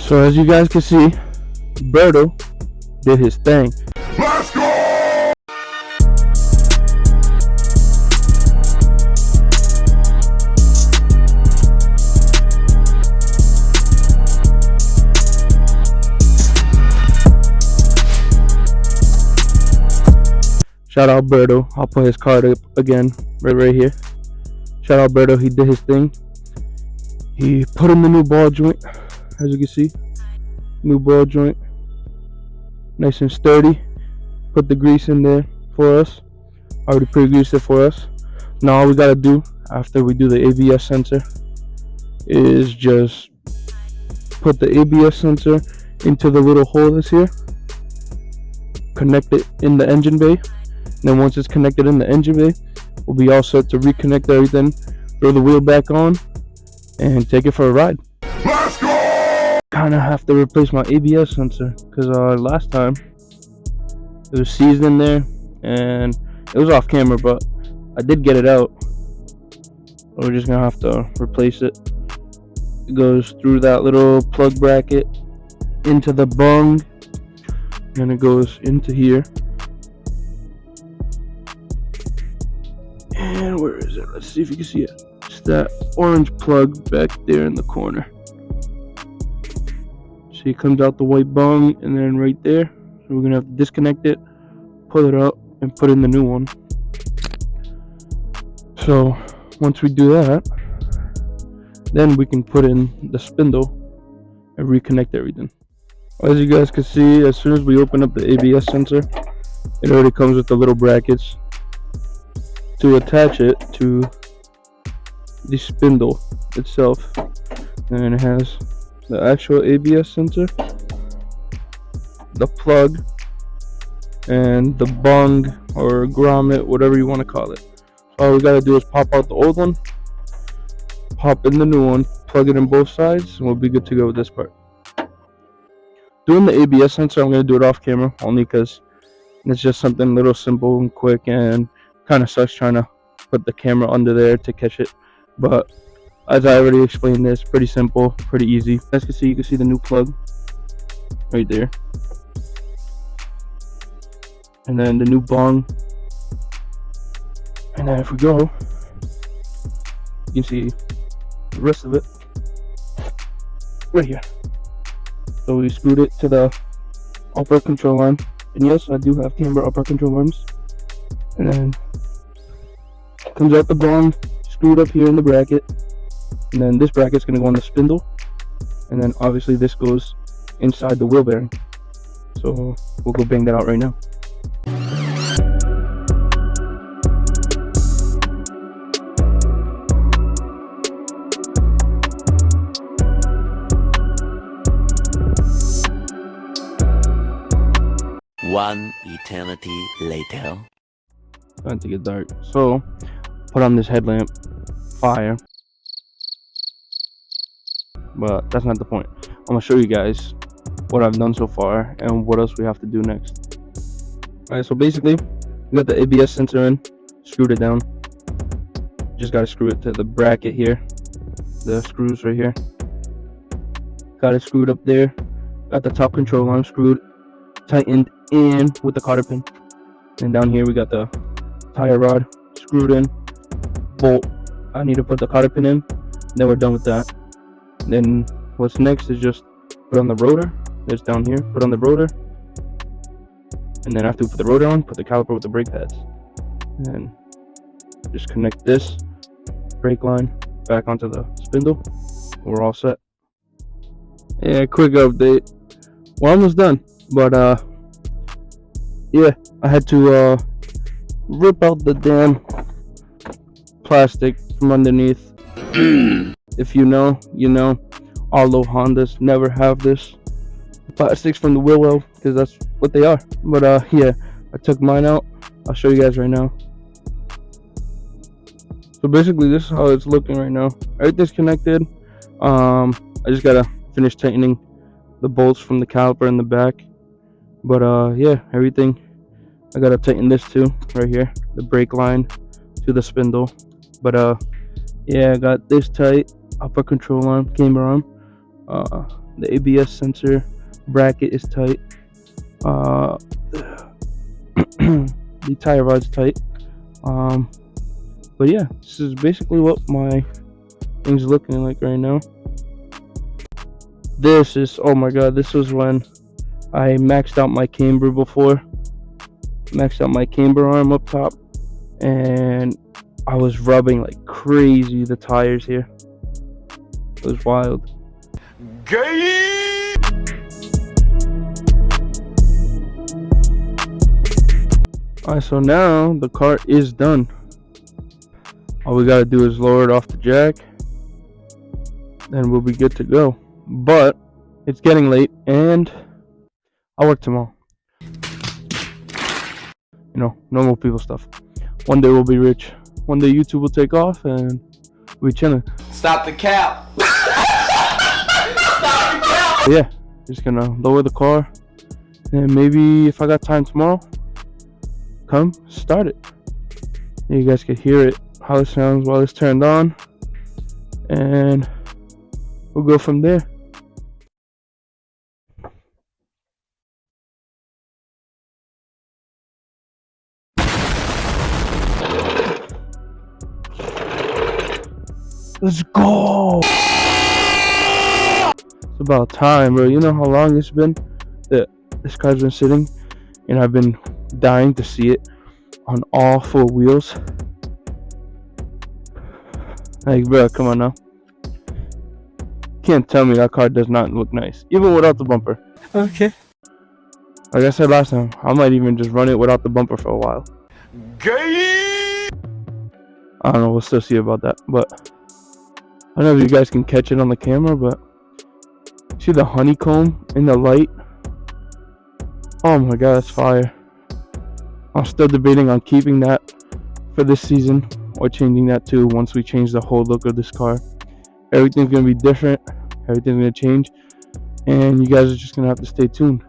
So as you guys can see, Berto did his thing. Let's go! Shout out Berto. I'll put his card up again right here. Shout out Berto. He did his thing. He put in the new ball joint, as you can see. New ball joint, nice and sturdy. Put the grease in there for us. Already pre-greased it for us. Now all we gotta do after we do the ABS sensor is just put the ABS sensor into the little hole that's here. Connect it in the engine bay. And then once it's connected in the engine bay, we'll be all set to reconnect everything, throw the wheel back on, and take it for a ride. Let's go! Kinda have to replace my ABS sensor because last time it was seized in there and it was off camera, but I did get it out. We're just gonna have to replace it. It goes through that little plug bracket into the bung, and it goes into here. And where is it? Let's see if you can see it. It's that orange plug back there in the corner. See, it comes out the white bung and then right there. So we're gonna have to disconnect it, pull it out, and put in the new one. So once we do that, then we can put in the spindle and reconnect everything. As you guys can see, as soon as we open up the ABS sensor, it already comes with the little brackets to attach it to the spindle itself. And it has the actual ABS sensor, the plug, and the bung or grommet, whatever you want to call it. All we gotta do is pop out the old one, pop in the new one, plug it in both sides, and we'll be good to go with this part. Doing the ABS sensor, I'm gonna do it off camera only because it's just something little simple and quick, and kind of sucks trying to put the camera under there to catch it. But as I already explained, this pretty simple, pretty easy. As you can see the new plug right there, and then the new bung. And then if we go, you can see the rest of it right here. So we screwed it to the upper control arm, and yes, I do have camber upper control arms. And then comes out the bung, screwed up here in the bracket, and then this bracket's gonna go on the spindle, and then obviously this goes inside the wheel bearing. So we'll go bang that out right now. One eternity later. Starting to get dark. So put on this headlamp, fire. But that's not the point. I'm gonna show you guys what I've done so far and what else we have to do next. Alright, so basically we got the ABS sensor in, screwed it down. Just gotta screw it to the bracket here. The screws right here. Got it screwed up there. Got the top control arm screwed, tightened in with the cotter pin. And down here we got the tire rod screwed in, bolt. I need to put the cotter pin in, then we're done with that. Then what's next is just put on the rotor. It's down here, put on the rotor, and then after we put the rotor on, put the caliper with the brake pads, and just connect this brake line back onto the spindle. We're all set. Yeah, quick update, we're almost done, but yeah, I had to rip out the damn plastic from underneath. If you know, you know. Although Hondas never have this plastics from the wheel well, because that's what they are. But yeah, I took mine out. I'll show you guys right now. So basically this is how it's looking right now. Everything's connected. I just gotta finish tightening the bolts from the caliper in the back. But yeah, everything. I gotta tighten this too, right here, the brake line to the spindle. But yeah, I got this tight, upper control arm, camber arm, The ABS sensor bracket is tight. The tire rod's tight. But yeah, this is basically what my thing's looking like right now. This is, oh my god, this was when I maxed out my camber before. Maxed out my camber arm up top, and I was rubbing like crazy the tires here. It was wild. Gay! Alright, so now the car is done. All we gotta do is lower it off the jack, then we'll be good to go. But it's getting late, and I'll work tomorrow. You know, normal people stuff. One day we'll be rich. One day YouTube will take off, and we'll be chilling. Stop the cap. But yeah, just gonna lower the car, and maybe if I got time tomorrow, come start it. You guys can hear it, how it sounds while it's turned on, and we'll go from there. Let's go! It's about time, bro. You know how long it's been that this car's been sitting, and I've been dying to see it on all 4 wheels. Like, bro, come on now. Can't tell me that car does not look nice, even without the bumper. Okay. Like I said last time, I might even just run it without the bumper for a while. Gay! I don't know, we'll still see about that. But I don't know if you guys can catch it on the camera, but see the honeycomb in the light? Oh my god, that's fire. I'm still debating on keeping that for this season or changing that too once we change the whole look of this car. Everything's gonna be different, everything's gonna change, and you guys are just gonna have to stay tuned.